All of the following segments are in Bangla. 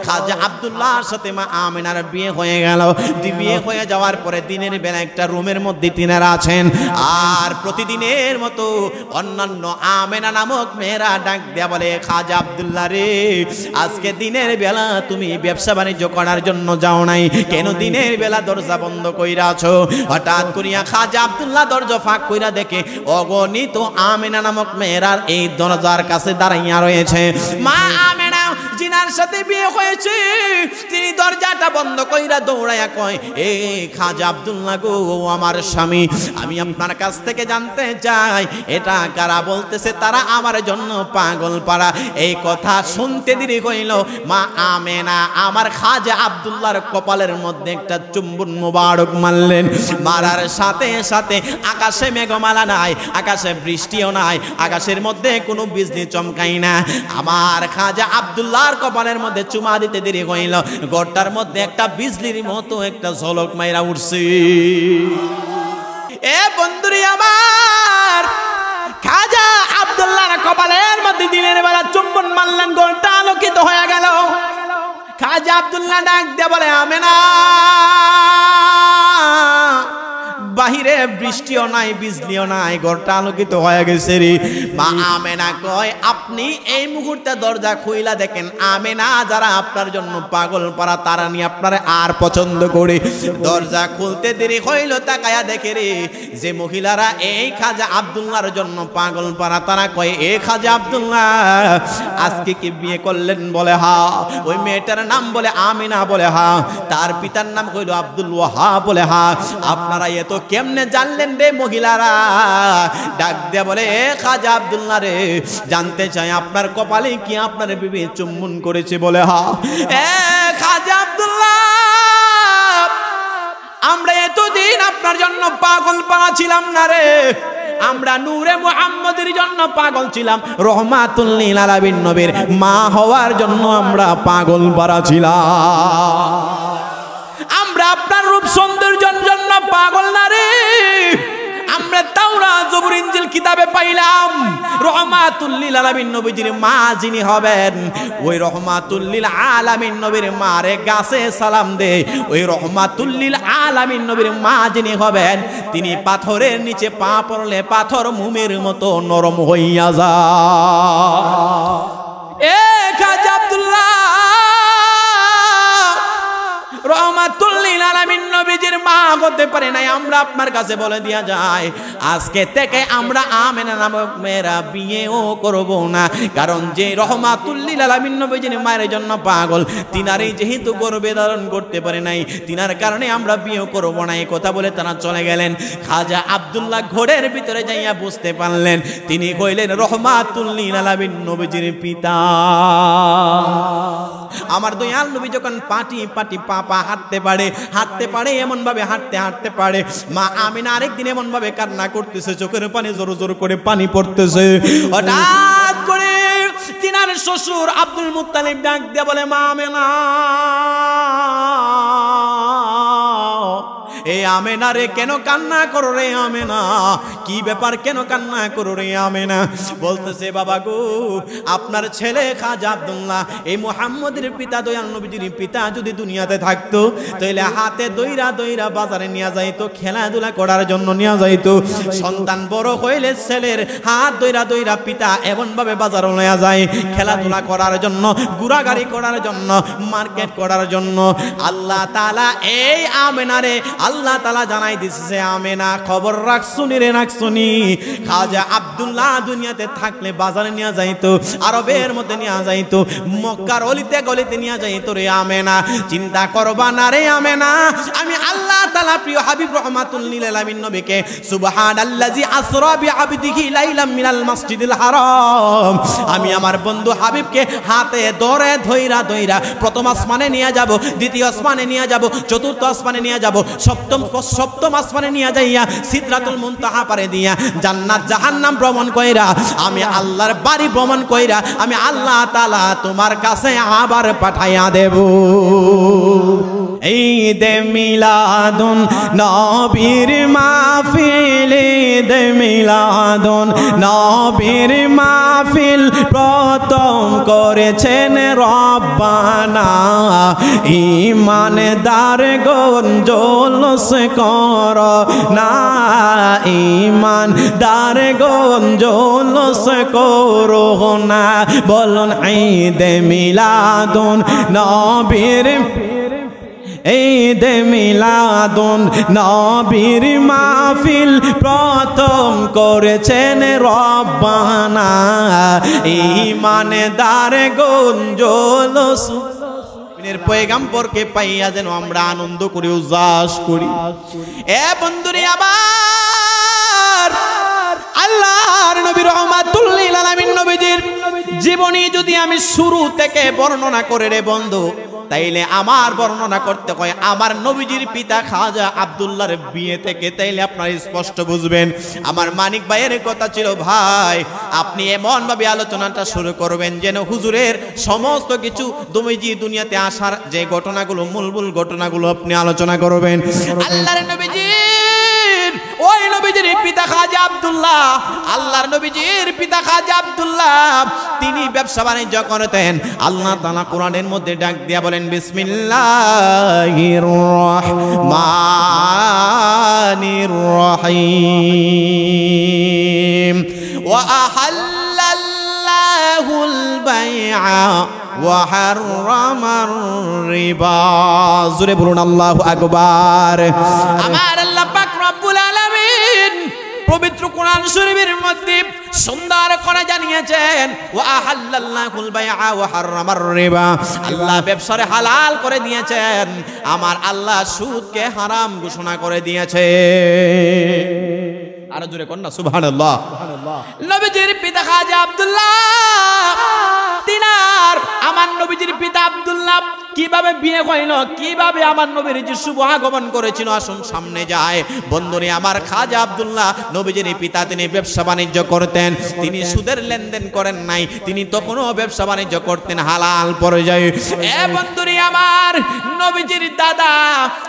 খাজা আব্দুল্লাহর সাথে মা আমেনার বিয়ে হয়ে গেল। বিয়ে হয়ে যাওয়ার পরে দিনের বেলা একটা রুমের মধ্যে তিনারা আছেন, আর প্রতিদিনের মতো অন্যান্য আমেনা নামক মেয়েরা ডাক দেয়া বলে, খাজা আব্দুল্লাহ রে, আজকে দিনের বেলা তুমি ব্যবসা বাণিজ্য করার জন্য যাও নাই কেন? দিনের বেলা দরজা বন্ধ কইরা আছো। হঠাৎ করিয়া খাজা আব্দুল্লাহ দরজা ফাঁক কইরা দেখে অগণিত আমেনা নামক মেয়েরা এই দরজার কাছে দাঁড়াইয়া রয়েছে। মা আমেনা জিনার সাথে বিয়ে হয়েছে, তিনি দরজাটা বন্ধ কইরা দৌড়াইয়া কয়, এ খাজা আব্দুল্লাহ গো, আমার স্বামী, আমি আপনার কাছ থেকে জানতে চাই এটা কারা বলতেছে তারা আমার জন্য পাগল পাড়া। এই কথা শুনতে দেরি হইল, মা আমেনা আমার খাজা আব্দুল্লাহর কপালের মধ্যে একটা চুম্বন মোবারক মারলেন। মারার সাথে সাথে আকাশে মেঘমালা নাই, আকাশে বৃষ্টিও নাই, আকাশের মধ্যে কোনো বিজলি চমকাই না। আমার খাজা আব্দুল্লাহর কপালের মধ্যে চুমা দিতে দেরি হইল, গড়টার মধ্যে একটা বিজলির মতো একটা ঝলক মাইরা উঠছে। এ বন্ধুরি আমার, খাজা আব্দুল্লাহর কপালের মধ্যে দিনের বেলা চুম্বন মারলেন, গড়টা আলোকিত হয়ে গেল। খাজা আব্দুল্লাহ ডাক দিয়ে বলে, আমেনা, বাহিরে বৃষ্টিও নাই, বিজলিও নাই, ঘরটা আলোকিত হয়ে গেছে রে। মা আমেনা কয়, আপনি এই মুহূর্তে দরজা খুইলা দেখেন, আমেনা যারা আপনার জন্য পাগল পারা তারা নিয়ে আপনার আর পছন্দ করে। দরজা খুলতে দেরি হইল, তাকায়া দেখে রে যে মহিলারা এই খাজা আব্দুল্লাহর জন্য পাগল পারা, তারা কয়, এ খাজা আব্দুল্লাহ আজকে কি বিয়ে করলেন? বলে হা। ওই মেয়েটার নাম বলে আমিনা, বলে হা। তার পিতার নাম কইল আব্দুল ওয়াহাব, বলে হা। আপনারা এত কেমনে জানলেন রে মহিলারা? ডাক দিয়ে বলে, খাজা আব্দুল্লাহ রে, জানতে চাই আপনার কপালে কি আপনার বিবি চুম্বন করেছে? বলে হা। এ খাজা আব্দুল্লাহ, আমরা এতদিন আপনার জন্য পাগল পাড়া ছিলাম না রে, আমরা নূরে মুহাম্মদের জন্য পাগল ছিলাম, রহমাতুল লিল আলামিন নবীর মা হওয়ার জন্য আমরা পাগল পাড়া ছিলাম। আমরা আপনার রূপ সৌন্দর্যের জন্য পাগল না রে, আমরা তাওরাত জবুর ইনজিল কিতাবে পাইলাম রহমাতুল লিল আলামিন নবীজির মা যিনি হবেন, ওই রহমাতুল লিল আলামিন নবীর মারে গাছে সালাম দে। ওই রহমাতুল লিল আলামিন নবীর মা যিনি হবেন, তিনি পাথরের নিচে পা পড়লে পাথর মোমের মতো নরম হইয়া যায়। এ খাজা আব্দুল্লাহ, রহমাতুল লিল আলামিন নবীজির মা হতে পারে নাই, আমরা আপনার কাছে বলে দিয়া যায়, আজকে থেকে আমরা আমেনা নামক মেয়েরা বিয়েও করব না। কারণ যে রহমাতুল লিল আলামিন নবীজির মায়ের জন্য পাগল, তিনারই যেহেতু গর্ভে ধারণ করতে পারে নাই, তিনার কারণে আমরা বিয়েও করব না। এই কথা বলে তারা চলে গেলেন। খাজা আব্দুল্লাহ ঘরের ভিতরে যাইয়া বুঝতে পারলেন, তিনি কইলেন রহমাতুল লিল আলামিন নবীজির পিতা। আমার দয়াল নবী যখন পাটি পাটি পা হাঁটতে পারে এমন ভাবে হাঁটতে পারে, মা আমিনা আরেকদিন এমন ভাবে কান্না করতেছে, চোখের পানি জোর জোর করে পানি পড়তেছে। হঠাৎ করে তিনার শ্বশুর আব্দুল মুত্তালিব ডাক দিয়ে বলে, মা আমিনা, এই আমেনা রে, কেন কান্না করো রে আমেনা? কি ব্যাপার, কেন কান্না করো রে আমেনা? বলতেছে, বাবা গো, আপনার ছেলে খাজা আব্দুল্লাহ, এই মুহাম্মদের পিতা, দয়াল নবীজির পিতা যদি দুনিয়াতে থাকতো, তাহলে হাতে দইরা দইরা বাজারে নিয়ে যাইতো, খেলাধুলা করার জন্য নিয়ে যাইতো। সন্তান বড় হইলে ছেলের হাত দইরা দইরা পিতা এমন ভাবে বাজারে নিয়ে যায়, খেলাধুলা করার জন্য, ঘোরাঘুরি করার জন্য, মার্কেট করার জন্য। আল্লাহ তাআলা এই আমেনারে আল্লাহ তাআলা জানাই দিছে, আমেনা খবর রাখছুনি রে, রাখছুনি। খাজা আব্দুল্লাহ দুনিয়াতে থাকলে বাজারে নিয়ে যাইতো, আরবের মধ্যে নিয়ে যাইতো, মক্কার অলিতে গলিতে নিয়ে যাইতো রে আমেনা। চিন্তা করবা না রে আমেনা, আমি আল্লাহ তাআলা প্রিয় হাবিব রহমাতুল লিল আলামিন নবীকে সুবহানাল্লাযী আসরা বিআবদিহি লাইলাম মিনাল মাসজিদিল হারাম, আমি আমার বন্ধু হাবিবকে হাতে ধরে ধইরা ধইরা প্রথম আসমানে নিয়ে যাব, দ্বিতীয় আসমানে নিয়ে যাব, চতুর্থ আসমানে নিয়ে যাব, সপ্তম আসমানে নিয়ে যাইয়া সিদরাতুল মুনতাহা পারে দিয়া জান্নাত জাহান্নাম ভ্রমণ কইরা, আমি আল্লাহর বাড়ি ভ্রমণ কইরা, আমি আল্লাহ তাআলা তোমার কাছে আবার পাঠাইয়া দেব। ঈদে মিলাদ মিলাদুন নবীর মাহফিল ঈদ মিলাদুন নবীর মাহফিল প্রথম করেছেন রব্বানা ঈমানদার গণ জলস করো না ঈমানদার গণ জলস করো না বলুন ঈদ মিলাদুন নবীর ঈদ মিলাদুন নবীর মাহফিল প্রথম করেছেন রব্বানা ঈমানদার গণ জলস পয়গম্বরকে পাইয়া যেন আমরা আনন্দ করি উল্লাস করি। এ বন্ধুরে আমার আল্লাহর নবী রাহমাতুল লিল আলামিন নবীজির জীবনী যদি আমি শুরু থেকে বর্ণনা করে রে বন্ধু তাইলে আমার বর্ণনা করতে হয় আমার নবীজির পিতা খাজা আব্দুল্লাহর বিয়ে থেকে, তাইলে আপনারা স্পষ্ট বুঝবেন। আমার মানিক ভাইয়ের কথা ছিল ভাই আপনি এমন ভাবে আলোচনাটা শুরু করবেন যেন হুজুরের সমস্ত কিছু নবীজি দুনিয়াতে আসার যে ঘটনাগুলো মূল ঘটনাগুলো আপনি আলোচনা করবেন। আল্লাহর নবীজির ওই নবীজির পিতা খাজা আব্দুল্লাহ, আল্লাহর নবীজির পিতা খাজা আব্দুল্লাহ তিনি ব্যবসা বাণিজ্য করতেন। আল্লাহ তাআলা কোরআনের মধ্যে ডাক দিয়া বলেন বিসমিল্লাহির রহমানির রহিম ওয়া আহাল্লাল্লাহুল বাইআ ওয়া হাররামার রিবা। জোরে বলুন আল্লাহু আকবার। আমার আল্লাহ পাক রব্বুল আলামিন পবিত্র কোরআন শরীফের মধ্যে সুন্দর করে জানিয়েছেন ওয়া আহাল্লাল্লাহুল বাইআ ওয়া হাররামার রিবা, আল্লাহ ব্যবসারে হালাল করে দিয়েছেন, আমার আল্লাহ সুদকে হারাম ঘোষণা করে দিয়েছে। আর জোরে কোন না সুবহানাল্লাহ। নবীজির পিতা খাজা আব্দুল্লাহ তিনার আমার নবীজির পিতা আব্দুল্লাহ কিভাবে বিয়ে হইল, কিভাবে আমার নবীর যে শুভ আগমন করেছিল আসুন সামনে যায়। বন্ধুরে আমার খাজা আব্দুল্লাহ নবীজির পিতা তিনি ব্যবসা বাণিজ্য করতেন, তিনি সুদের লেনদেন করেন নাই, তিনি তখনও ব্যবসা বাণিজ্য করতেন হালাল পর্যায়ে। এ বন্ধুরে আমার নবীজির দাদা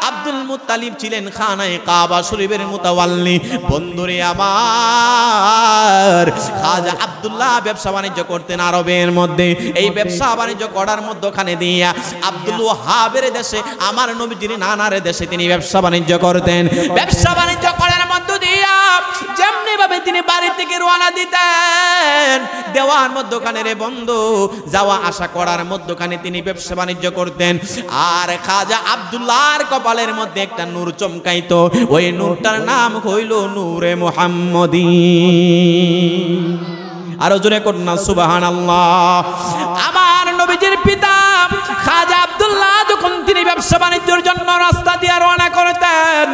আব্দুল মুত্তালিব ছিলেন খানায়ে কাবা শরীফের মুতাওয়াল্লি। বন্ধুরে আমার খাজা আব্দুল্লাহ ব্যবসা বাণিজ্য করতেন আরবের মধ্যে। এই ব্যবসা বাণিজ্য করার মধ্যখানে দিয়া আব্দুল ওয়াহাবের দেশে আমার নবীজির নানার দেশে তিনি ব্যবসা বাণিজ্য করতেন। ব্যবসা বাণিজ্য করার মধ্য দিয়া যেমনি ভাবে তিনি বাড়ি থেকে রওনা দিতেন দেওয়ার মধ্যখানে রে বন্ধু যাওয়া আসা করার মধ্যখানে তিনি ব্যবসা বাণিজ্য করতেন। আর খাজা আব্দুল্লাহর কপালের মধ্যে একটা নূর চমকাইতো, ওই নূরটার নাম হইল নূরে মুহাম্মদী। আরো জোরে করুন সুবহানাল্লাহ। আমার নবীজির পিতা খাজা আব্দুল্লাহ যখন তিনি ব্যবসা বাণিজ্যের জন্য রাস্তা দিয়ে রওনা করতেন,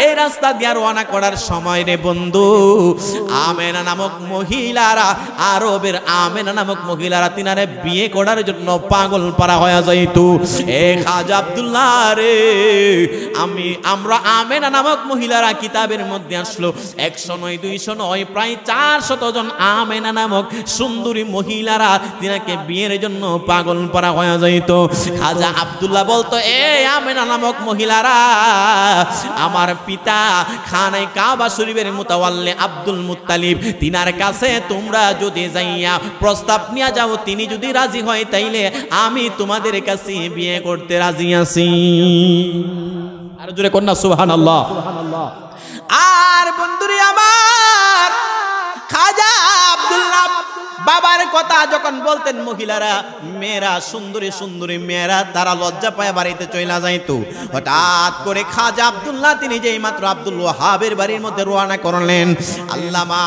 এই রাস্তা দিয়ে রওনা করার সময় রে বন্ধু আমেনা নামক মহিলারা, আরবের আমেনা নামক মহিলারা তিনারে বিয়ে করার জন্য পাগল পারা হয়ে যাইত। এ খাজা আব্দুল্লাহ রে আমরা আমেনা নামক মহিলারা কিতাবের মধ্যে আসলো 100 নয় 200 নয় প্রায় 400 জন আমেনা নামক সুন্দরী মহিলারা তিনাকে বিয়ের জন্য পাগল পারা হয়ে যাইত। খাজা আব্দুল্লাহ বলতো এ আমেনা নামক মহিলারা আমার পিতা খানায়ে কাবা শরীফের মুতাওয়াল্লি আব্দুল মুত্তালিব তিনার কাছে তোমরা যদি যাইয়া প্রস্তাব নিয়ে যাও, তিনি যদি রাজি হয় তাইলে আমি তোমাদের কাছে বিয়ে করতে রাজি আছি। আর জোরে কন্যা সুবহানাল্লাহ। আর বন্ধুরে আমার খাজা আব্দুল্লাহ বাবার কথা যখন বলতেন মহিলারা মেয়েরা সুন্দরী সুন্দরী মেয়েরা তারা লজ্জা পায় বাড়িতে চলে যাইতো। হঠাৎ করে খাজা আব্দুল্লাহ তিনি যেই মাত্র আব্দুল ওয়াহাবের বাড়ির মধ্যে রওনা করলেন, আল্লামা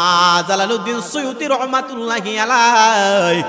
জালালউদ্দিন সুয়ুতী রহমাতুল্লাহি আলাইহি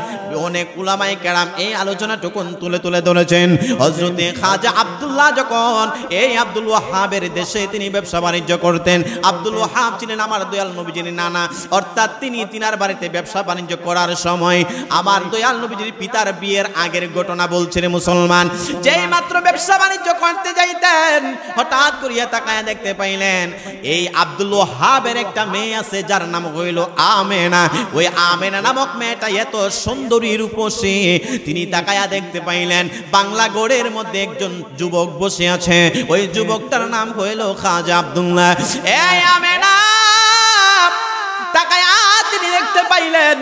অনেক উলামায়ে কেরাম এই আলোচনাটুকু তুলে ধরেছেন। হযরতে খাজা আব্দুল্লাহ যখন এই আব্দুল ওয়াহাবের দেশে তিনি ব্যবসা বাণিজ্য করতেন, আব্দুল ওয়াহাব ছিলেন আমার দয়াল নবীজির নানা, অর্থাৎ তিনি তিনার বাড়িতে ব্যবসা বাণিজ্য করার সময় আমার দয়াল নবীজির পিতার বিয়ের আগের ঘটনা বলছে রে মুসলমান। যেই মাত্র ব্যবসা বাণিজ্য করতে যাইতেন হঠাৎ করিয়া তাকায় দেখতে পাইলেন এই আব্দুল ওয়াহাবের একটা মেয়ে আছে যার নাম হইল আমেনা। ওই আমেনা নামক মেয়েটা এত সুন্দরী রূপসী, তিনি তাকায়া দেখতে পাইলেন বাংলা গড়ের মধ্যে একজন যুবক বসে আছে। ওই যুবকটার নাম হইল খাজা আব্দুল্লাহ। এই আমেনা তাকায়া তিনি দেখতে পাইলেন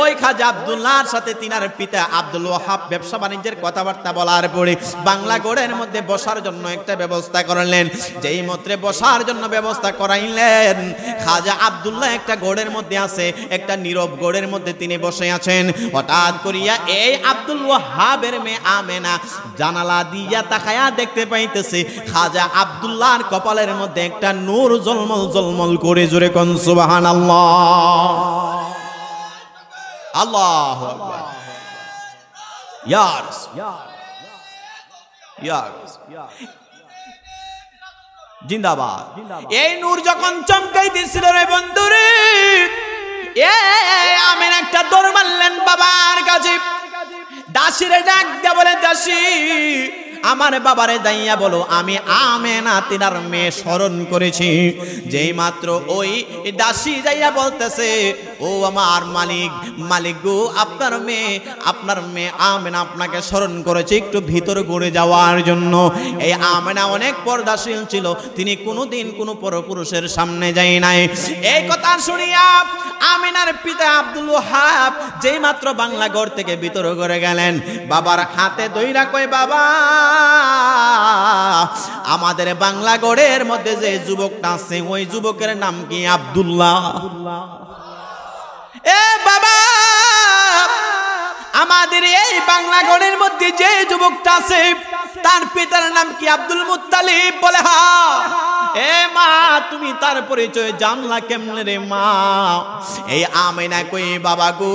ওই খাজা আব্দুল্লাহর সাথে তিনার পিতা আব্দুল ওয়াহাব ব্যবসা বাণিজ্যের কথাবার্তা বলার পরে বাংলা গড়ের মধ্যে বসার জন্য একটা ব্যবস্থা করলেন। যেই মাত্র বসার জন্য ব্যবস্থা করাইলেন খাজা আব্দুল্লাহ একটা গড়ের মধ্যে আছে, একটা নীরব গড়ের মধ্যে তিনি বসে আছেন। হঠাৎ করিয়া এই আব্দুল ওয়াহাবের মেয়ে আমেনা জানালা দিয়া তাকায়া দেখতে পাইতেছে খাজা আব্দুল্লাহর কপালের মধ্যে একটা নূর জলমল জলমল করে, জোরে কোন সুবহানাল্লাহ। আল্লাহু আকবার। ইয়া জিন্দাবাদ। এই নূর যখন চমকাইতেছিল রে বন্ধুরে, আমেনা একটা দৌড় মারলেন বাবার কাছে। দাসীরে ডাক দিয়া বলে, দাসী আমার বাবারে যাইয়া বলো আমি আমেনা তিনার মেয়ে স্মরণ করেছি। যেই মাত্র ওই দাসী যাইয়া বলতেছে, ও আমার মালিক, মালিক গো আপনার মেয়ে আমেনা আপনাকে স্মরণ করেছে একটু ভিতর গড়ে যাওয়ার জন্য। এই আমেনা অনেক পর্দাশীল ছিল, তিনি কোনোদিন কোনো পরপুরুষের সামনে যায় নাই। এই কথা শুনিয়া আমেনার পিতা আব্দুল ওয়াহাব যেই মাত্র বাংলা গড় থেকে ভিতর গড়ে গেলেন, বাবার হাতে ধইরা কয়, বাবা আমাদের বাংলা গড়ের মধ্যে যে যুবকটা আছে ওই যুবকের নাম কি? আব্দুল্লাহ। এ বাবা আমাদের এই বাংলা গড়ের মধ্যে যে যুবকটা আছে তার পিতার নাম কি? Abdul Muttalib. বলে হ্যাঁ। এ মা তুমি তার পরিচয় জানলা কেমনে রে মা? এই আমেনা কই, বাবা গো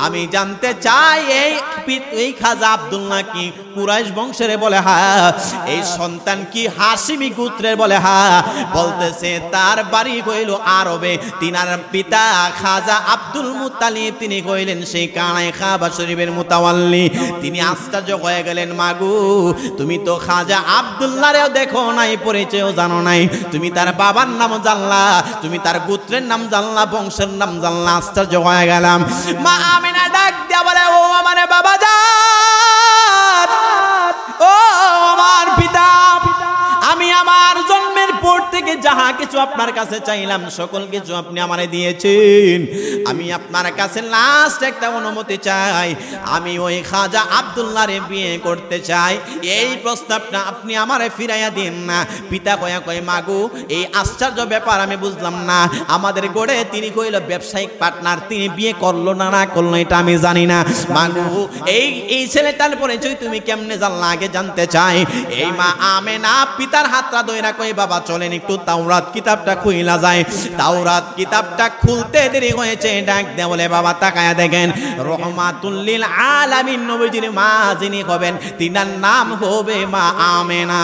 আমি জানতে চাই এই খাজা আব্দুল্লাহ কি কুরাইশ বংশের? বলে হ্যাঁ। এই সন্তান কি হাশিমি গোত্রের? বলে হ্যাঁ। বলতেছে তার বাড়ি হইল আরবে, তিনার পিতা খাজা আব্দুল মুত্তালিব তিনি কইলেন সেই কানায় কাবা শরীফের মুতাওয়াল্লি। তিনি আশ্চর্য হয়ে গেলেন, মাগু তুমি তো খাজা আব্দুল্লাহরেও দেখো নাই, পরিচয়ও জানো নাই, তুমি তার বাবার নাম জানলা, তুমি তার গোত্রের নাম জানলা, বংশের নাম জানলা। আশ্চর্য হয়ে গেলাম। মা আমিনা ডাক দিয়া বলে, ও আমার বাবা জান, ও আমার পিতা, আমি আমার জন্মের পর থেকে যাহা কিছু আপনার কাছে চাইলাম সকল কিছু আপনি আমারে দিয়েছেন। আমি আপনার কাছে লাস্ট একটা অনুমতি চাই, আমি ওই খাজা আব্দুল্লাহরে বিয়ে করতে চাই। এই প্রস্তাবটা আপনি আমারে ফিরাইয়া দিন না। পিতা কয়া কয়, মাগু এই আশ্চর্য ব্যাপার আমি বুঝলাম না। আমাদের গড়ে তিনি কইল ব্যবসায়িক পার্টনার, তিনি বিয়ে করলো না না করলো এটা আমি জানি না। মাগু এই ছেলেটার পরিচয় তুমি কেমনে জানলা আগে জানতে চাই। এই মা আমেনা পিতার হাতটা ধইরা কই, বাবা চলেন একটু তাওরাত কিতাবটা খুইলা যায়। তাওরাত কিতাবটা খুলতে দেরি হয়েছে, ডাক দে বলে, বাবা তাকায়া দেখেন রহমাতুল লিল আলামিন নবীজির মা যিনি হবেন তিনার নাম হবে মা আমেনা।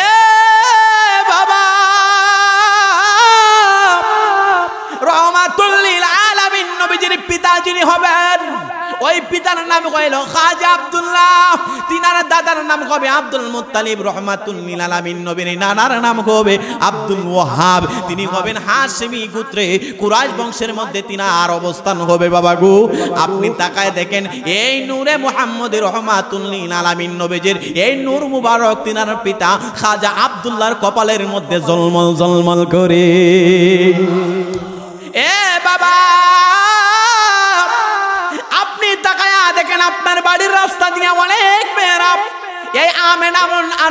এ বাবা রহমাতুল লিল আলামিন নবীজির পিতা যিনি হবেন ওই পিতার নাম হইল খাজা আব্দুল্লাহ, তিনার দাদার নাম হবে আব্দুল মুত্তালিব। রহমাতুল লিল আলামিন নবীর নানার নাম হবে আব্দুল ওয়াহাব, তিনি হবেন হাশিমি গোত্রে, কুরাইশ বংশের মধ্যে তিনার অবস্থান হবে। বাবা গো আপনি তাকায় দেখেন এই নূরে মুহাম্মদের রহমাতুল লিল আলামিন নবীজির এই নূর মুবারক তিনার পিতা খাজা আব্দুল্লাহর কপালের মধ্যে জলমল জলমল করে। এ বাবা তাকায়া দেখেন আপনার বাড়ির রাস্তা দিয়ে অনেক মেয়েরা এই আমেনা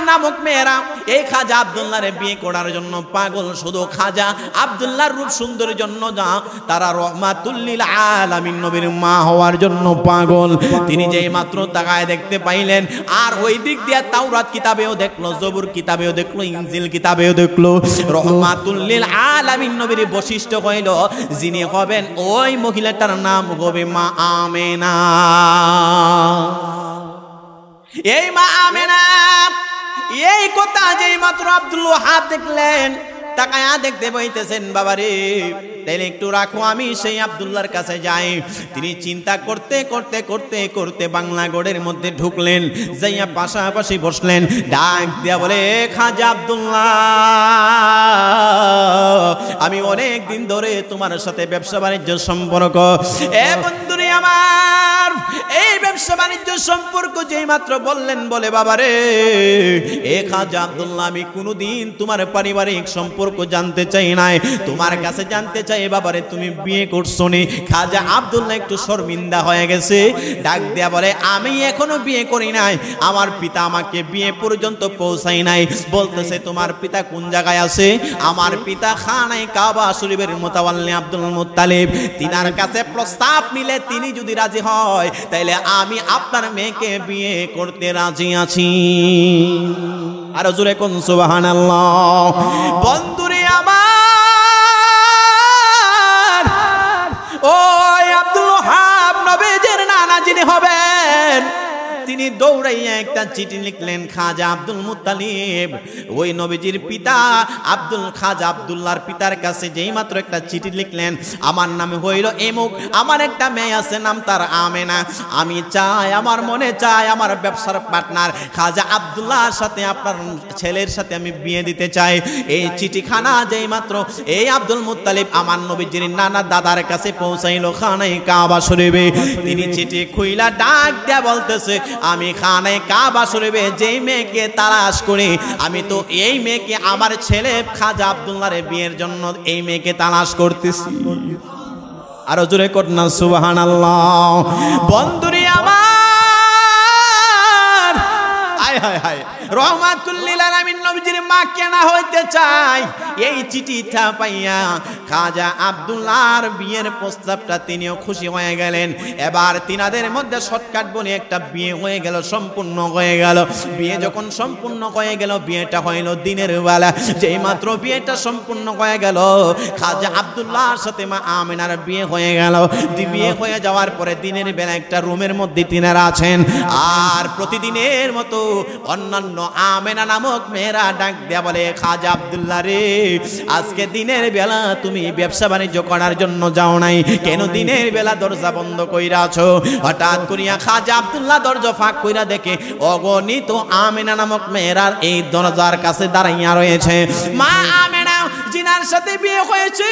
নামক মেয়েরা এই খাজা আব্দুল্লাহরে বিয়ে করার জন্য পাগল। শুধু খাজা আব্দুল্লাহর রূপ সুন্দরের জন্য না, তারা রহমাতুল লিল আলামিন নবীর মা হওয়ার জন্য পাগল। তিনি যেই মাত্র তাকায় দেখতে পাইলেন, আর ওই দিক দিয়ে তাওরাত কিতাবেও দেখলো, জবুর কিতাবেও দেখলো, ইনজিল কিতাবেও দেখলো রহমাতুল লিল আলামিন নবীর বৈশিষ্ট্য হইল যিনি হবেন ওই মহিলাটার নাম হবে মা আমেনা। এই মা আমেনা এই কথা যেই মাত্র আব্দুল ওয়াহাব দেখলেন, তাকায়া দেখতে পাইতেছেন বাবারে, তাইলে একটু রাখো, আমি সেই আব্দুল্লাহর কাছে যাই। তিনি চিন্তা করতে করতে করতে করতে বাংলাগড়ের মধ্যে ঢুকলেন, যাইয়া পাশাপাশি বসলেন, ডাক দিয়া বলে, খাজা আব্দুল্লাহ, আমি অনেক দিন ধরে তোমার সাথে ব্যবসা বাণিজ্য সম্পর্ক। এ বন্ধুরে আমার, এই ব্যবসা বাণিজ্য সম্পর্ক যেই মাত্র বললেন, বলে বাবারে এ খাজা আব্দুল্লাহ, আমি কোনোদিন তোমার পারিবারিক সম্পর্ক জানতে চাই নাই, তোমার কাছে জানতে চাই বাবারে তুমি বিয়ে করছো নি? খাজা আব্দুল্লাহ একটু শর্মিন্দা হয়ে গেছে, ডাক দেয়া বলে, আমি এখনো বিয়ে করি নাই, আমার পিতা আমাকে বিয়ে পর্যন্ত পৌঁছাই নাই। বলতেছে, তোমার পিতা কোন জায়গায় আছে? আমার পিতা খানায় কাবা শরীফের মুতাওয়াল্লি আব্দুল মুত্তালিব, তিনার কাছে প্রস্তাব নিলে তিনি যদি রাজি হয় তাইলে আমি আপনার মেয়েকে বিয়ে করতে রাজি আছি। আর জোরে কোন সুবহানাল্লাহ। বন্ধুরে আমার, ওই আব্দুল ওয়াহাব নবীজির নানা যিনি হবেন, তিনি দৌড়াইয়া একটা চিঠি লিখলেন খাজা আব্দুল মুত্তালিব, ওই নবীজির পিতা আব্দুল খাজা আব্দুল্লাহর পিতার কাছে যেই মাত্র একটা চিঠি লিখলেন, আমার নামে হইল এমুক, আমার একটা মেয়ে আছে, নাম তার আমেনা, আমি চাই, আমার মনে চাই আমার ব্যবসার পার্টনার খাজা আব্দুল্লাহর সাথে আপনার ছেলের সাথে আমি বিয়ে দিতে চাই। এই চিঠিখানা যেই মাত্র এই আব্দুল মুত্তালিব আমার নবীজির নানা দাদার কাছে পৌঁছাইল খানায় কাবা শরীফে, তিনি চিঠি খুইলা ডাক দেয়া বলতেছে, আমি খানায় কাবা শরীফে যেই মেয়েকে তালাশ করি, আমি তো এই মেয়েকে আমার ছেলে খাজা আব্দুল্লাহর বিয়ের জন্য এই মেয়েকে তালাশ করতেছি। আরো জোরে করনা সুবহানাল্লাহ। বন্ধুরে আমার, হায় হায় হায়, রহমাতুল লিল আলামিন নবীজির মা কেনা হইতে চায়, এই চিঠিটা পাইয়া খাজা আব্দুল্লাহর বিয়ের প্রস্তাবটা তিনিও খুশি হয়ে গেলেন। এবার তিনাদের মধ্যে শর্টকাট বলে একটা বিয়ে হয়ে গেল, সম্পূর্ণ হয়ে গেল। বিয়ে যখন সম্পূর্ণ হয়ে গেল, বিয়েটা হইল দিনের বেলা। যেই মাত্র বিয়েটা সম্পূর্ণ হয়ে গেল, খাজা আব্দুল্লাহর সাথে মা আমেনার বিয়ে হয়ে গেল। বিয়ে হয়ে যাওয়ার পরে দিনের বেলা একটা রুমের মধ্যে তিনারা আছেন, আর প্রতিদিনের মতো অন্যান্য আমেনা নামক মেয়েরা ডাক দেয়া বলে, খাজা আব্দুল্লাহ রে, আজকে দিনের বেলা তুমি ব্যবসা বাণিজ্য করার জন্য যাও নাই কেন? দিনের বেলা দরজা বন্ধ কইরা আছো। হঠাৎ করিয়া খাজা আব্দুল্লাহ দরজা ফাঁক কইরা দেখে অগণিত আমেনা নামক মেয়েরা এই দরজার কাছে দাঁড়াইয়া রয়েছে। মা আমেনা জিনার সাথে বিয়ে হয়েছে,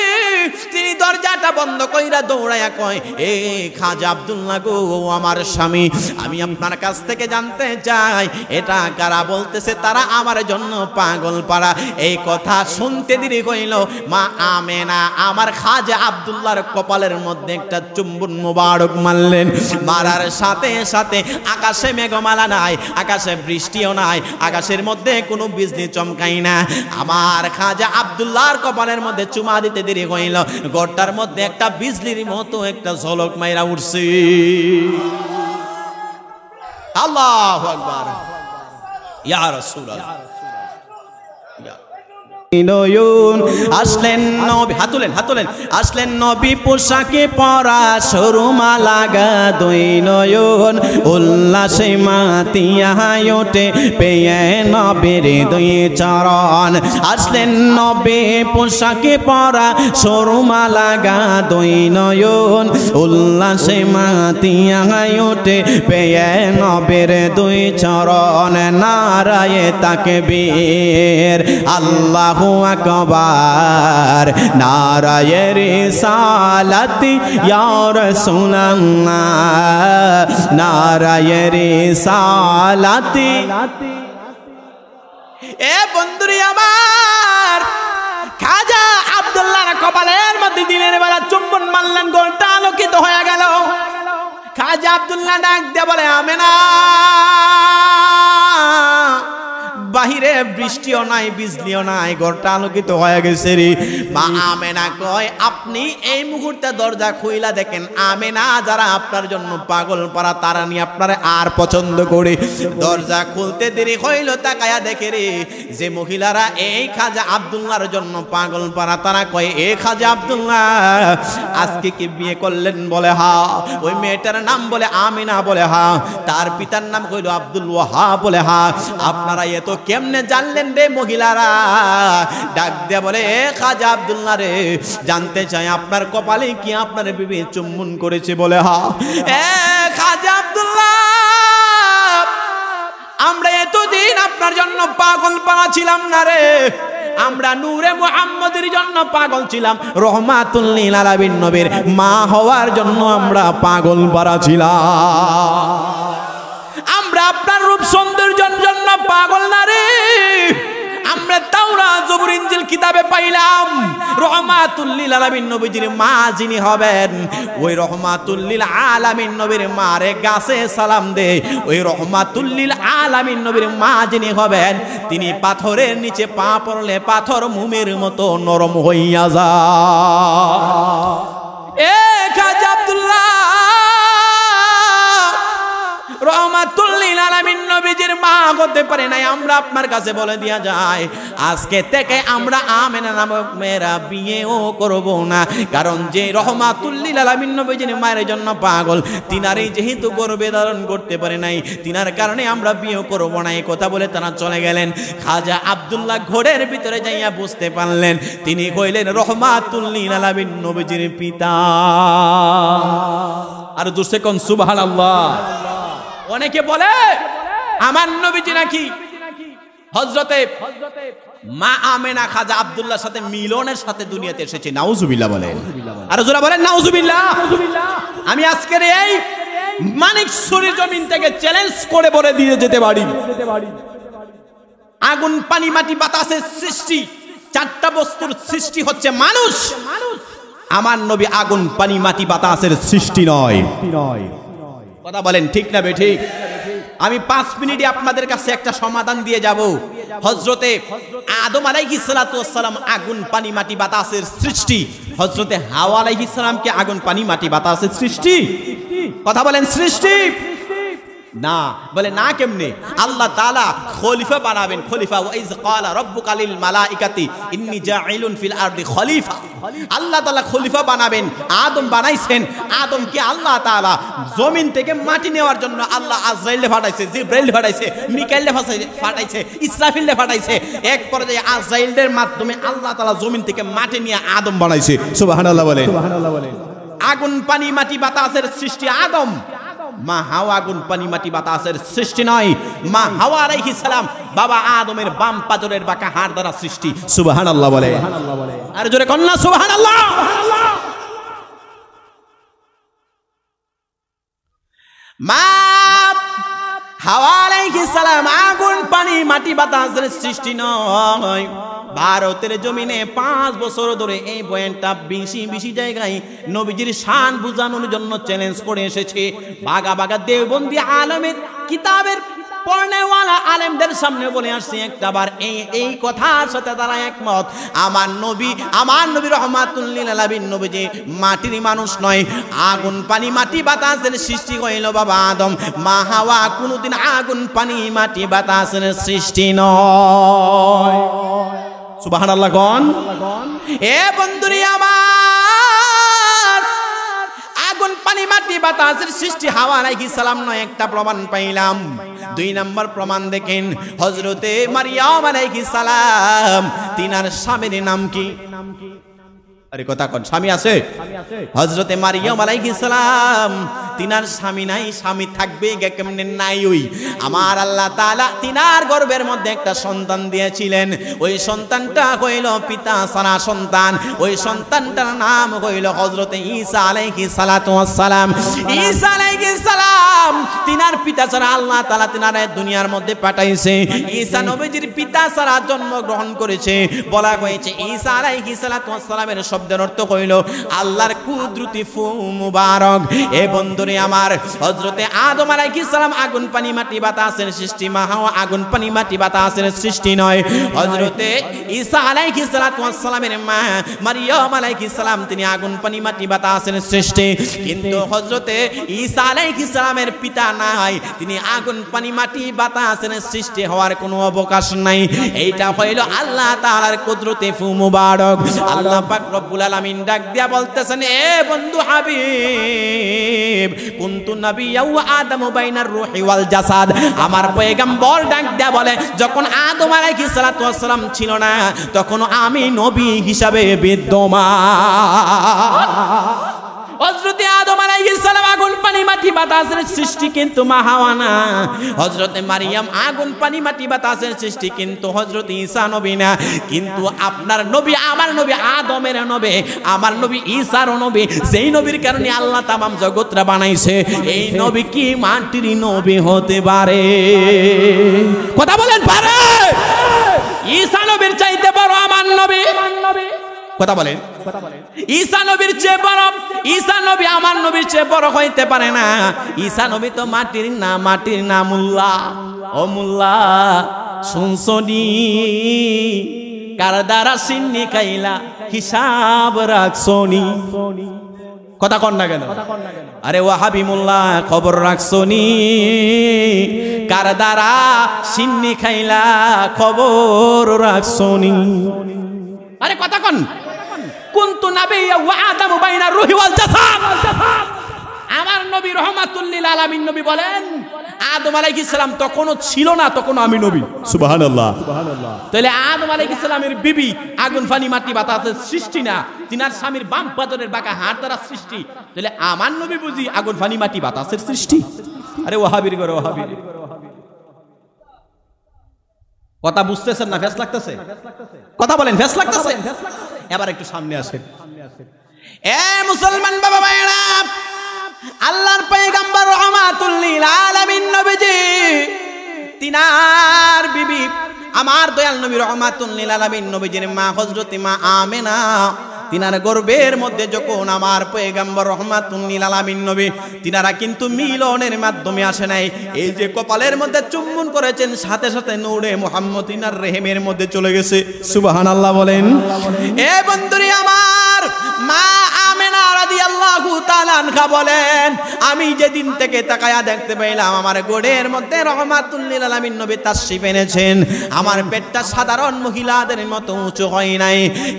তিনি দরজাটা বন্ধ কইরা দৌড়াইয়া কয়, এ খাজা আব্দুল্লাহ গো, আমার স্বামী, আমি আপনার কাছ থেকে জানতে চাই এটা কারা? বলতেছে, তারা আমার জন্য পাগল পাড়া। এই কথা শুনতে দেরি হইল, মা আমেনা আমার খাজা আব্দুল্লাহর কপালের মধ্যে একটা চুম্বন মুবারক মারলেন। মারার সাথে সাথে আকাশে মেঘমালা নাই, আকাশে বৃষ্টিও নাই, আকাশের মধ্যে কোনো বিজলি চমকাই না। আমার খাজা আব্দুল্লাহর কপালের মধ্যে চুমা দিতে দেরি হইল, গড়টার মধ্যে একটা বিজলির মতো একটা ঝলক মাইরা উঠছে। আল্লাহু আকবার, ইয়া রাসূলুল্লাহ। আসলেন নবী, হাত তোলেন, হাত তোলেন। আসলেন নবী পোশাকে পরা, সরুমা লাগা দুই নয়ন, উল্লাসে মাতিয়া ওঠে পেয়ে নবীর দুই চরণ। আসলেন নবী পোশাকে পরা, সরুমা লাগা দুই নয়ন, উল্লাসে মাতিয়া ওঠে পেয়ে নবীর দুই চরণ। নারায়ে তাকবীর, আল্লাহ আকবার, নারায়ে রিসালাতি ইয়া রাসূলুল্লাহ, নারায়ে রিসালাতি। এ বন্ধুরে আমার, খাজা আব্দুল্লাহর কপালের মধ্যে দিনের বেলা চুম্বন মারলেন, গোলটা আলোকিত হয়ে গেল। খাজা আব্দুল্লাহ ডাক দিয়ে বলে, আমেনা, বাহিরে বৃষ্টিও নাই, বিজলিও নাই, ঘরটা আলোকিত হয়ে গেছে রে। মা আমেনা কয়, আপনি এই মুহূর্তে দরজা খুইলা দেখেন, আমেনা যারা আপনার জন্য পাগল পারা, তারা নিয়ে আপনারে আর পছন্দ করে। দরজা খুলতে দেরি হইল, তাকায়া দেখে রে যে মহিলারা এই খাজা আব্দুল্লাহর জন্য পাগল পারা, তারা কয়, এ খাজা আব্দুল্লাহ আজকে কি বিয়ে করলেন? বলে হা। ওই মেয়েটার নাম বলে আমিনা, বলে হা। তার পিতার নাম কইল আব্দুল ওয়াহাব, বলে হা। আপনারা এত কেমনে জানলেন রে মহিলারা? ডাক দিয়ে বলে, খাজা আব্দুল্লাহ রে, জানতে চাই আপনার কপালে কি আপনার বিবি চুম্বন করেছে? বলে হ্যাঁ। খাজা আব্দুল্লাহ, আমরা এতদিন আপনার জন্য পাগল পাড়া ছিলাম না রে, আমরা নূরে মুহাম্মদের জন্য পাগল ছিলাম, রহমাতুল লিল আলামিন নবীর মা হওয়ার জন্য আমরা পাগল পাড়া ছিলাম। আমরা আপনার রূপ সৌন্দর্যের জন্য পাগল না রে, আমরা তাওরাত জবুর ইনজিল কিতাবে পাইলাম রহমাতুল লিল আলামিন নবীজির মা যিনি হবেন, ওই রহমাতুল লিল আলামিন নবীর মারে গাছে সালাম দে। ওই রহমাতুল লিল আলামিন নবীর মা যিনি হবেন, তিনি পাথরের নিচে পা পড়লে পাথর মোমের মতো নরম হইয়া যায়। খাজা আব্দুল্লাহ, রহমাতুল লিল আলামিন নবীজির মা হতে পারে নাই, আমরা আপনার কাছে বলে দিয়া যায়, আজকে থেকে আমরা আমেনা নামের বিয়েও করব না। কারণ যে রহমাতুল লিল আলামিন নবীজির মায়ের জন্য পাগল, তিনারই যেহেতু গর্ভে ধারণ করতে পারে নাই, তিনার কারণে আমরা বিয়ে করব না। এই কথা বলে তারা চলে গেলেন। খাজা আব্দুল্লাহ ঘরের ভিতরে যাইয়া বুঝতে পারলেন তিনি কইলেন রহমাতুল লিল আলামিন নবীজির পিতা। আর জোরসে কোন সুবহানাল্লাহ। অনেকে বলে আমার নবীজি নাকি হযরতে মা আমেনা খাজা আব্দুল্লাহর সাথে মিলনের সাথে দুনিয়াতে এসেছে। নাউজুবিল্লাহ বলেন, আর যারা বলেন নাউজুবিল্লাহ। আমি আজকের এই মানিকছড়ি জমিন থেকে চ্যালেঞ্জ করে বলে দিয়ে যেতে পারি, আগুন পানি মাটি বাতাসের সৃষ্টি, চারটা বস্তুর সৃষ্টি হচ্ছে মানুষ। আমার নবী আগুন পানি মাটি বাতাসের সৃষ্টি নয়। কথা বলেন ঠিক না বেঠিক? আমি 5 মিনিটে আপনাদের কাছে একটা সমাধান দিয়ে যাব। হযরতে আদম আলাইহিস সালাতু ওয়াস সালাম আগুন পানি মাটি বাতাসের সৃষ্টি, হযরতে হাওয়া আলাইহিস সালাম কি আগুন পানি মাটি বাতাসের সৃষ্টি? কথা বলেন সৃষ্টি না। বলে না কেমনে? আল্লাহ তাআলা খলিফা বানাবেন, খলিফা। ওয়া ইজ ক্বালা রাব্বুকা লিল মালাইকাতি ইন্নী জাইলুন ফিল আরদি খলিফা। আল্লাহ তাআলা খলিফা বানাবেন। আদম বানাইছেন, আদমকে আল্লাহ তাআলা জমিন থেকে মাটি নেওয়ার জন্য আল্লাহ আজরাইলে পাঠাইছে, জিবরাইল পাঠাইছে, মিকাইলে পাঠাইছে, ইসরাফিলে পাঠাইছে। এক পর্যায়ে আজরাইলের মাধ্যমে আল্লাহ তাআলা জমিন থেকে মাটি নিয়ে আদম বানাইছে। সুবহানাল্লাহ বলেন। আগুন পানি মাটি বাতাসের সৃষ্টি আদম। মা হাওয়া আগুন পানি মাটি বাতাসের সৃষ্টি নয়। মা হাওয়া আলাইহিস সালাম বাবা আদমের বাম পাজরের বাঁকা হাড় দ্বারা সৃষ্টি। সুবহানাল্লাহ বলে। আর জোরে কন্যা সুবহানাল্লাহ। মা হাওয়া আলাইহিস সালাম আগুন পানি মাটি বাতাসের সৃষ্টি নয়। ভারতের জমিনে 5 বছর ধরে এই বয়ানটা বেশি জায়গায় নবীজির শান বুঝানোর জন্য চ্যালেঞ্জ করে এসেছে। বাগা বাগা দেওবন্দি আলেমের কিতাবের পড়নেওয়ালা আলেমদের সামনে বলে আসছে একটাবার এই কথার সাথে তারা একমত। আমার নবী রহমাতুল লিল আলামিন নবীজি মাটির মানুষ নয়, আগুন পানি মাটি বাতাসের সৃষ্টি হইল বাবা আদম। মা হাওয়া কোনোদিন আগুন পানি মাটি বাতাসের সৃষ্টি নয়। সুবহানাল্লাহ গণ। এ বন্ধুরি আমার, আগুন পানি মাটি বাতাসের সৃষ্টি হাওয়া আলাইহিস সালাম নয়, একটা প্রমাণ পাইলাম। 2 নম্বর প্রমাণ দেখেন, হযরতে মারইয়াম আলাইহিস সালাম তিনার স্বামীর নাম কি? আরে কথা কোন স্বামী আছে? হযরতে মারইয়াম আলাইহিস সালাম তিনার স্বামী নাই, স্বামী থাকবে কেমনে? নাই। ওই আমার আল্লাহ তাআলা তিনার গর্ভের মধ্যে একটা সন্তান দিয়েছিলেন। ওই সন্তানটা হইল পিতা সারা সন্তান। ওই সন্তানটার নাম হইল হযরতে ঈসা আলাইহিস সালাতু ওয়াস সালাম। ঈসা আলাইহিস সালাম তিনার পিতা ছাড়া আল্লাহ তাআলা তিনারে দুনিয়ার মধ্যে পাঠাইছে। ঈসা নবীজির পিতা ছাড়া জন্মগ্রহণ করেছে। বলা হয়েছে ঈসা আলাইহিস সালাতু ওয়াস সালামের শব্দের অর্থ হইল আল্লাহর কুদরতি ফু মুবারক। এ বন্ধুরে আমার, হযরতে আদম আলাইহিস সালাম আগুন পানি মাটি বাতাসের সৃষ্টি, মা হাওয়া আগুন পানি মাটি বাতাসের সৃষ্টি নয়। হযরতে ঈসা আলাইহিস সালাতু ওয়াস সালামের মা মারইয়াম আলাইহিস সালাম তিনি আগুন পানি মাটি বাতাসের সৃষ্টি। কিন্তু হযরতে ঈসা আলাইহিস সালামের পিতা নাই, তিনি আগুন পানি মাটি বাতাসের সৃষ্টি হওয়ার কোনো অবকাশ নাই। এইটা হইল আল্লাহ তাআলার কুদরতে ফু মুবারক। আল্লাহ পাক রব্বুল আলামিন ডাক দিয়া বলতেছেন, এ বন্ধু হাবিব, কুনতু নাবিয়্যা ওয়া আদামু বাইনার রূহি ওয়াল জাসাদ। আমার পয়গম্বর ডাক দেয়া বলে, যখন আদম আলাইহিস সালাতু ওয়াস সালাম ছিল না, তখন আমি নবী হিসাবে বিদ্যমান। হযরতে আদম আলাইহিস সালাম আগুন পানি মাটি বাতাসের সৃষ্টি, কিন্তু মা হাওয়া না। হযরতে মারিয়াম আগুন পানি মাটি বাতাসের সৃষ্টি, কিন্তু হযরতে ঈসা নবী না। কিন্তু আপনার নবী, আমার নবী আদমের নবী, আমার নবী ঈসার নবী, যেই নবীর কারণে আল্লাহ তামাম জগৎটা বানাইছে, এই নবী কি মাটির নবী হতে পারে? কথা বলেন পারে? ঈসা নবীর চাইতে বড় আমার নবী। কথা বলেন, ঈসা নবীর চেয়ে বড়, ঈসা নবী আমার নবীর চেয়ে বড় হইতে পারে না। ঈসা নবী তো মাটির না, মাটির না। মুল্লা, ও মুল্লা শুনছনি, কার দ্বারা সিন্নি খাইলা হিসাব রাখছনি? কথা কন না কেন? আরে ওয়াহাবি মুল্লা, খবর রাখছনি, কার দ্বারা সিন্নি খাইলা খবর রাখছনি? আরে কথা কন। কুনতু নাবিয়্যা ওয়া আদামু বাইনার রূহি ওয়াল জাসাদ। আমার নবী রাহমাতুল লিল আলামিন নবী বলেন, আদম আলাইহিস সালাম তখনও ছিল না, তখনও আমি নবী। সুবহানাল্লাহ, সুবহানাল্লাহ। তাহলে আদম আলাইহিস সালামের বিবি আগুন পানি মাটি বাতাসের সৃষ্টি না, তিনার স্বামীর বাম পাদরের বাঁকা হাত দ্বারা সৃষ্টি। তাহলে আমার নবী বুঝি আগুন পানি মাটি বাতাসের সৃষ্টি? আরে ওয়াহাবির ঘরে ওয়াহাবি। কথা বুঝতেছেন না? ফেস লাগতেছে? কথা বলেন, ফেস লাগতেছে? এবার একটু সামনে আসেন। এ মুসলমান বাবা ভাইরা, আল্লাহর পয়গম্বর রাহমাতুল লিল আলামিন নবীজি, তিনার বিবি আমার দয়াল নবী রাহমাতুল লিল আলামিন নবীজির মা হযরতে মা আমেনা, তিনার গর্ভের মধ্যে যখন আমার পয়গম্বর রাহমাতুল লিল আলামিন নবী, তিনারা কিন্তু মিলনের মাধ্যমে আসে নাই। এই যে কপালের মধ্যে চুম্বন করেছেন, সাথে সাথে নূরে মুহাম্মদ তিনার রেহেমের মধ্যে চলে গেছে। সুবহানাল্লাহ বলেন। এ বন্ধুরি আমার, মা আমেনা রাদিয়াল্লাহু তাআলা আনহা বলেন, আমি যেদিন থেকে তাকায়া দেখতে পাইলাম আমার গোড়ের মধ্যে রাহমাতুল লিল আলামিন নবী তাশরিফ এনেছেন, আমার পেটটা সাধারণ মহিলাদের মতো উঁচু হয় নাই।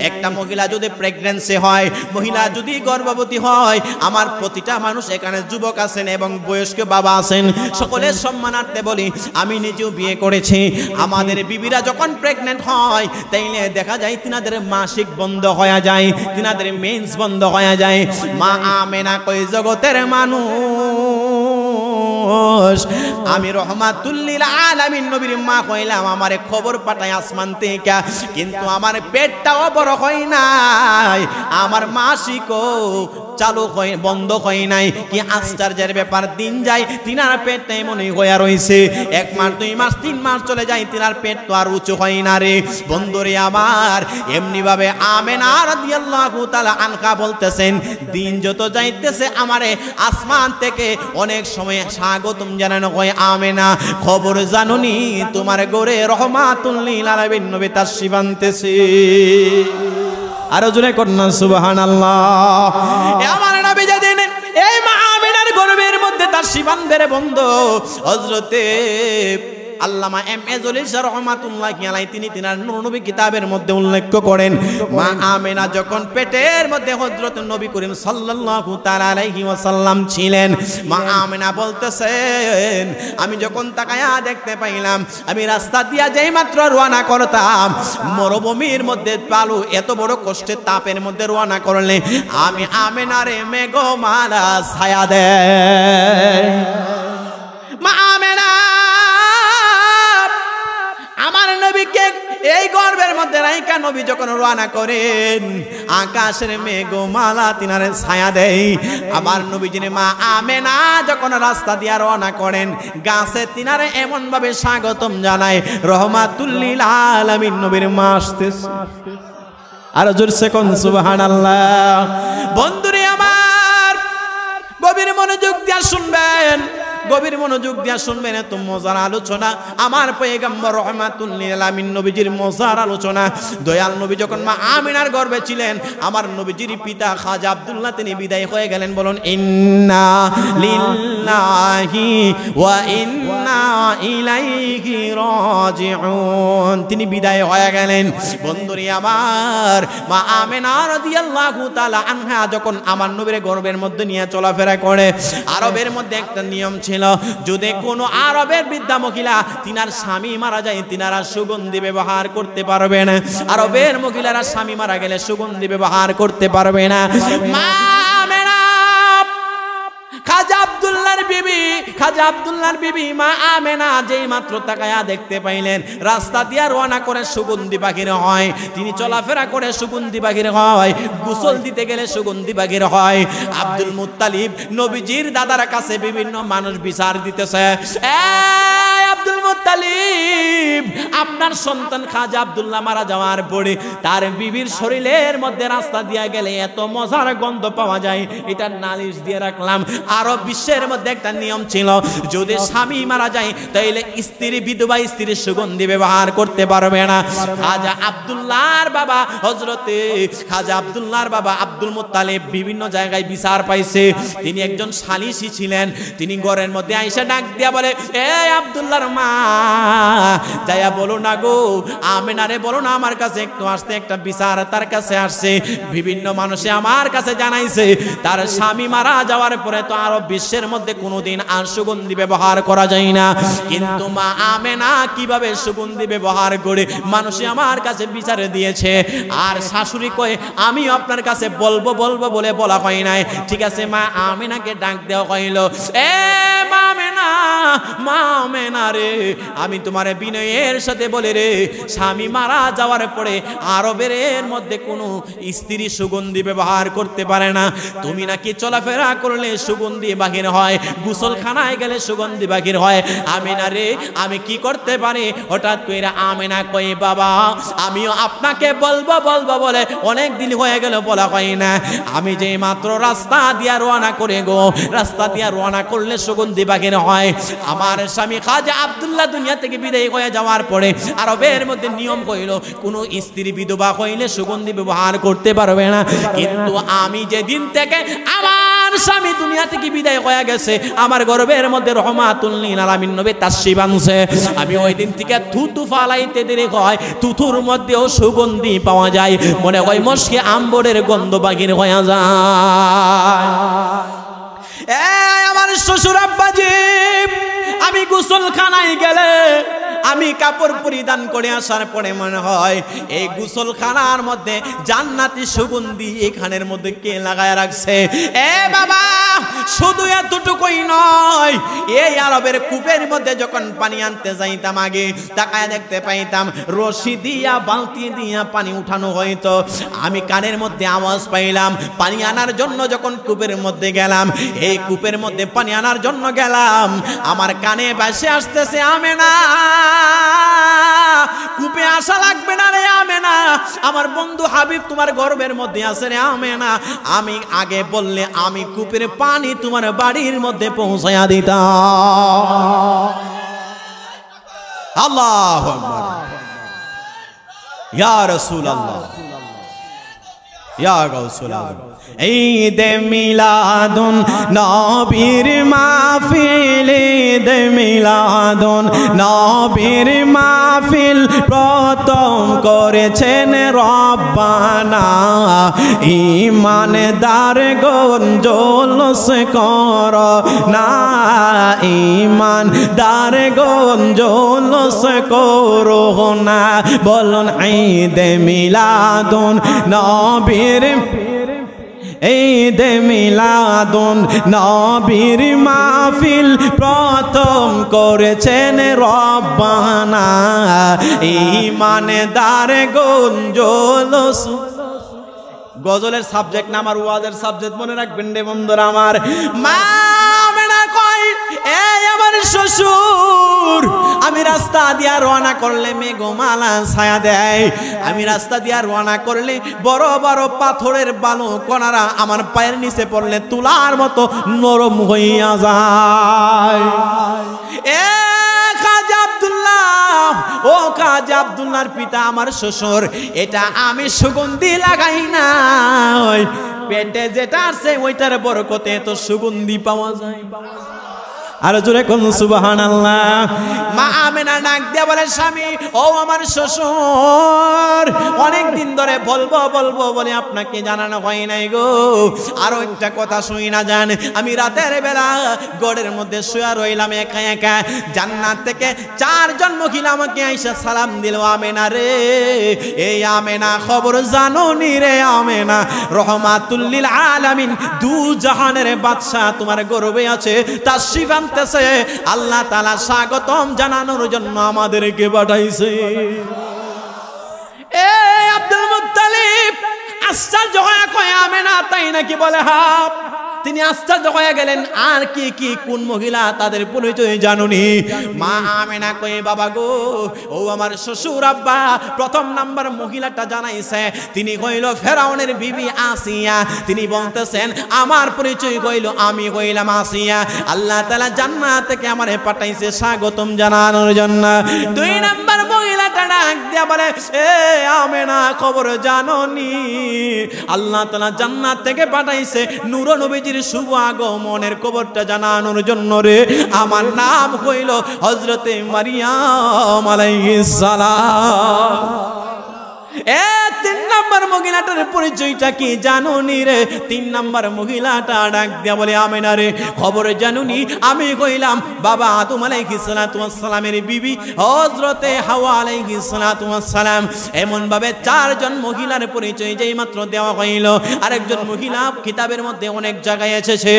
একটা মহিলা যদি প্রেগন্যান্সি হয়, মহিলা যদি গর্ভবতী হয়, আমার প্রতিটা মানুষ এখানে যুবক আছেন এবং বয়স্ক বাবা আছেন, সকলের সম্মানার্থে বলি, আমি নিজেও বিয়ে করেছি। আমাদের বিবিরা যখন প্রেগন্যান্ট হয়, তাইলে দেখা যায় তিনাদের মাসিক বন্ধ হয়ে যায়, তিনাদের মেন্স বন্ধ হয়ে যায়। মা আমেনা কই জগতের মানুষ, আমি রাহমাতুল লিল আলামিন নবীর মা কইলাম, আমারে খবর পাঠায় আসমান থেকে, কিন্তু আমার পেটটাও বড় হয় নাই, আমার মাসিকও চালু হয় বন্ধ হয় নাই। কি আশ্চর্যের ব্যাপার! দিন যায়, তিনার পেটটা এমনই হয়ে রয়েছে। 1 মাস 2 মাস 3 মাস চলে যায়, তিনার পেট তো আর উঁচু হয় না রে বন্ধুরে আমার। এমনি ভাবে আমেনা রাদিয়াল্লাহু তাআলা আনহা বলতেছেন, দিন যত যাইতেছে আমারে আসমান থেকে অনেক সময় স্বাগতম জানানো হয়। আমেনা, খবর জানুনি, তোমার ঘরে রাহমাতুল লিল আলামিন নবী তাশরিফ আনতেছে। আরো জোরে কন্যা সুবহানাল্লাহ। আমার নবী যেদিন এই মা আমেনার গর্ভের মধ্যে তাশরিফ আনবে বন্ধু, হযরতে আল্লামা এম এ জলিল শাহ রাহমাতুল্লাহি আলাইহি তিনি তিনার নূর নবী কিতাবের মধ্যে উল্লেখ করেন, মা আমেনা যখন পেটের মধ্যে হযরত নবী করিম সাল্লাল্লাহু তাআলা আলাইহি ওয়াসাল্লাম ছিলেন, মা আমেনা বলতেছেন, আমি যখন তাকায়া দেখতে পাইলাম, আমি রাস্তা দিয়া যেই মাত্র রওনা করতাম, মরুভূমির মধ্যে পালু এত বড় কষ্টের তাপের মধ্যে রওনা করলে আমি আমেনারে মেঘমালা ছায়া দেয়। মা আমেনা আমার নবীকে এই গর্ভের মধ্যে রাইকা নবী যখন রওনা করেন, আকাশের মেঘমালা তিনারে ছায়া দেয়। আমার নবীজির মা আমেনা যখন রাস্তা দিয়া রওনা করেন, গাছে তিনারে এমন ভাবে স্বাগতম জানায়, রাহমাতুল লিল আলামিন নবীর মা আসতেছে। আর জোরসে কোন সুবহানাল্লাহ। বন্ধুরে আমার, গভীর মনোযোগ দিয়ে শুনবেন, গভীর মনোযোগ দিয়ে শুনবেন, এত মজার আলোচনা আমার পয়গম্বর রাহমাতুল লিল আলামিন নবীজির মজার আলোচনা। দয়াল নবী যখন মা আমিনার গর্ভে ছিলেন, আমার নবীজির পিতা খাজা আব্দুল্লাহ তিনি বিদায় হয়ে গেলেন। বলুন ইন্না লিল্লাহি ওয়া ইন্না ইলাইহি রাজিউন। তিনি বিদায় হয়ে গেলেন। বন্ধুরি আমার, মা আমিনা রাদিয়াল্লাহু তাআলা আনহা যখন আমার নবীর গর্ভের মধ্যে নিয়ে চলাফেরা করে, আরবের মধ্যে একটা নিয়ম ছিল, যদি কোনো আরবের বৃদ্ধা মহিলা তিনার স্বামী মারা যায়, তিনারা সুগন্ধি ব্যবহার করতে পারবে না। আরবের মহিলারা স্বামী মারা গেলে সুগন্ধি ব্যবহার করতে পারবে না। মা আমিনা খাজা আব্দুল্লাহর বিবি মা আমিনা যেই মাত্র তাকায়া দেখতে পাইলেন রাস্তা দিয়া রওনা করে সুগন্ধি বাহির হয়, তিনি চলাফেরা করে সুগন্ধি বাহির হয়, গোসল দিতে গেলে সুগন্ধি বাহির হয়। আব্দুল মুত্তালিব নবীজির দাদার কাছে বিভিন্ন মানুষ বিচার দিতেছে, আব্দুল মুত্তালিব, আপনার সন্তান খাজা আব্দুল্লাহ মারা যাওয়ার পরে তার বিবির শরীরের মধ্যে রাস্তা দিয়ে গেলে এত মজার গন্ধ পাওয়া যায়, এটা নালিশ দিয়ে রাখলাম। আরো বিশ্বের মধ্যে একটা নিয়ম ছিল, যদি স্বামী মারা যায় তাইলে স্ত্রী বিধবা স্ত্রীর সুগন্ধি ব্যবহার করতে পারবে না। খাজা আব্দুল্লাহর বাবা হযরতে খাজা আব্দুল্লাহর বাবা আব্দুল মুত্তালিব বিভিন্ন জায়গায় বিচার পাইছে, তিনি একজন সালিসী ছিলেন। তিনি ঘরের মধ্যে আইসা ডাক দিয়া বলে, আব্দুল্লাহর মা, যাইয়া বলো না গো আমিনারে বলো না আমার কাছে একটু আসতে, একটা বিচার তার কাছে আসছে। বিভিন্ন মানুষে আমার কাছে জানাইছে তার স্বামী মারা যাওয়ার পরে তো আরব বিশ্বের মধ্যে কোনোদিন আর সুগন্ধি ব্যবহার করা যায় না, কিন্তু মা আমিনা কিভাবে সুগন্ধি ব্যবহার করে মানুষে আমার কাছে বিচারে দিয়েছে। আর শাশুড়ি কয়ে আমিও আপনার কাছে বলবো বলবো বলে বলা হয় নাই। ঠিক আছে, মা আমিনাকে ডাক দেওয়া হইল, মা আমিনা রে, আমি তোমারে বিনয়ের সাথে বলে রে, স্বামী মারা যাওয়ার পরে আরবের মধ্যে কোনো স্ত্রী সুগন্ধি ব্যবহার করতে পারে না। তুমি নাকি চলাফেরা করলে সুগন্ধি বাহির হয়, গোসলখানায় গেলে সুগন্ধি বাহির হয়। আমিনা রে, আমি কি করতে পারি? হঠাৎ করে আমিনা কয়ে, বাবা আমিও আপনাকে বলবো বলবো বলে অনেক দিন হয়ে গেল বলা হয় না। আমি যে মাত্র রাস্তা দিয়া রওনা করে গো, রাস্তা দিয়া রওনা করলে সুগন্ধি বাহির হয়। আমার স্বামী খাজা আব্দুল্লাহ দুনিয়া থেকে বিদায় হয়ে যাওয়ার পরে আরবের মধ্যে নিয়ম কইল, কোনো স্ত্রী বিধবা হইলে সুগন্ধি ব্যবহার করতে পারবে না। কিন্তু আমি যেদিন থেকে আমার স্বামী দুনিয়া থেকে বিদায় হয়ে গেছে, আমার গর্ভের মধ্যে রহমাতুল লিল আলামিন নবী তাশরিফ আনছে, আমি ওই দিন থেকে থুতু ফালাইতে দেরি হয়, থুতুর মধ্যেও সুগন্ধি পাওয়া যায়, মনে হয় মস্কে আম্বরের গন্ধ বাহির হয়ে যায়। আমার শ্বশুর আব্বাজি, আমি গোসলখানায় গেলে আমি কাপড় পরিধান করে আসার পরে মনে হয় এই গোসলখানার মধ্যে জান্নাতি সুগন্ধি এখানের মধ্যে কে লাগায় রাখছে। বাবা, শুধু এতটুকুই নয়, এই আরবের কূপের মধ্যে যখন পানি আনতে যাইতাম আগে তাকায় দেখতে পাইতাম রশি দিয়া বালতি দিয়া পানি উঠানো হইতো। আমি কানের মধ্যে আওয়াজ পাইলাম পানি আনার জন্য। যখন কূপের মধ্যে গেলাম, এই কূপের মধ্যে পানি আনার জন্য গেলাম, আমার কানে ভেসে আসতেছে, আমিনা কূপে আসা লাগবে না রে আমিনা, আমার বন্ধু হাবিব তোমার গর্ভের মধ্যে আছে রে আমিনা, আমি আগে বললে আমি কূপের পানি তোমার বাড়ির মধ্যে পৌঁছায়া দিতাম। আল্লাহু আকবার, ইয়া রাসূলুল্লাহ, ইয়া গাউসুল আজম। ঈদে মিলাদুন নবীর মাহফিল, ঈদে মিলাদুন নবীর মাহফিল প্রথম করেছেন রব্বানা, ঈমানদারগণ জলস করো না, ঈমানদারগণ জলস করো না। বলুন ঈদে মিলাদুন নবীর, ঈদে মিলাদুন নবীর মাহফিল প্রথম করেছেন রব্বানা, ঈমানদারগণ জলস। গজলের সাবজেক্ট না আমার ওয়াজের সাবজেক্ট, মনে রাখবেন রে বন্ধুরা আমার। মা আমিনা কয়, এই আমার শ্বশুর, আমি রাস্তা দিয়া রওনা করলে মেঘমালা ছায়া দেয়, আমি রাস্তা দিয়া রওনা করলে বড় বড় পাথরের বালু কণারা আমার পায়ের নিচে পড়লে তুলার মতো নরম হইয়া যায়। এ খাজা আব্দুল্লাহ, ও খাজা আব্দুল্লাহর পিতা আমার শ্বশুর, এটা আমি সুগন্ধি লাগাই না, পেটে যেটা আছে ওইটার বরকতে তো সুগন্ধি পাওয়া যায়। আর জোরে কোন সুবহানাল্লাহ। মা আমেনা ডাক দিয়া বলে, স্বামী ও আমার শ্বশুর, অনেক দিন ধরে বলবো বলবো বলে আপনাকে জানানো হয় নাই গো। আরো একটা কথা শুই না যান, আমি রাতের বেলা গড়ের মধ্যে শুয়ে রইলাম একা একা, জান্নাত থেকে 4 জন মহিলা আমাকে আইসা সালাম দিল, আমেনা রে, এই আমেনা খবর জানো নি রে আমেনা, রহমাতুল লিল আলামিন দু জাহানের বাদশা তোমার গর্বে আছে, তাশরিফ আনতেছে, আল্লাহ তাআলা স্বাগতম জানানোর জন্য আমাদেরকে পাঠাইছে। এ আব্দুল মুত্তালিব আশ্চর্য হয়ে কয়, আমেনা তাই নাকি? বলে হ্যাঁ। তিনি আশ্চর্য হয়ে গেলেন, আর কি কি কোন মহিলা তাদের পরিচয় জানুনি? মা আমেনা কয়ে, বাবা গো, ও আমার শ্বশুর আব্বা, প্রথম নাম্বার মহিলাটা জানাইছে, তিনি হইল ফেরাউনের বিবি আসিয়া। তিনি বলতেছেন আমার পরিচয় হইল, আমি হইলাম আসিয়া, আল্লাহ তাআলা জান্নাত থেকে আমারে পাঠাইছে স্বাগতম জানানোর জন্য। 2 নাম্বার মহিলাটা ডাক দিয়া বলে, এ আমেনা খবর জানোনি, আল্লাহ তাআলা জান্নাত থেকে পাঠাইছে নূর নবীজির শুভ আগমনের খবরটা জানানোর জন্য রে, আমার নাম হইল হযরতে মারিয়াম আলাইহিস সালাম। এ 3 নাম্বার মহিলাটার পরিচয়টা কি জানুনি রে? 3 নাম্বার মহিলাটা ডাক দিয়া বলে, আমেনা রে খবর জানুনি, আমি কইলাম বাবা আদম আলাইহিস সালাতু ওয়াস সালামের বিবি হযরতে হাওয়া আলাইহিস সালাতু ওয়াস সালাম। এমন ভাবে 4 জন মহিলার পরিচয় যেই মাত্র দেওয়া হইল, আরেকজন মহিলা কিতাবের মধ্যে অনেক জায়গায় এসেছে।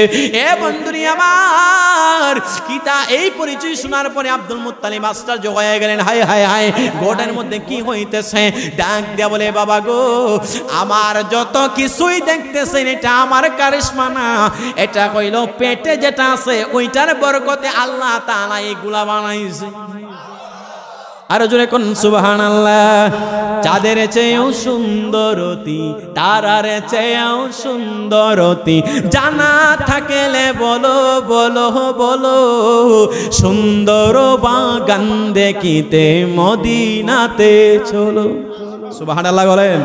এ বন্ধুরি আমার, কিতা এই পরিচয় শোনার পরে আব্দুল মুত্তালিব আশ্চর্য হয়ে গেলেন, হায় হায় হায়, গোটার মধ্যে কি হইতেছে? ডাক দিয়া বলে, বাবা গো, আমার যত কিছুই দেখতেছেন এটা আমার কারিশমা না, এটা কইল পেটে যেটা আছে ওইটার বরকতে আল্লাহ তাআলা এগুলা বানাইছে। আর জোরে কোন সুবহানাল্লাহ। চাঁদের চেয়েও সুন্দরতী, তারার চেয়েও সুন্দরতী, জানা থাকলে বলো বলো বলো, সুন্দর বাগান দেখিতে মদিনাতে চলো। সুবহানাল্লাহ বলেন।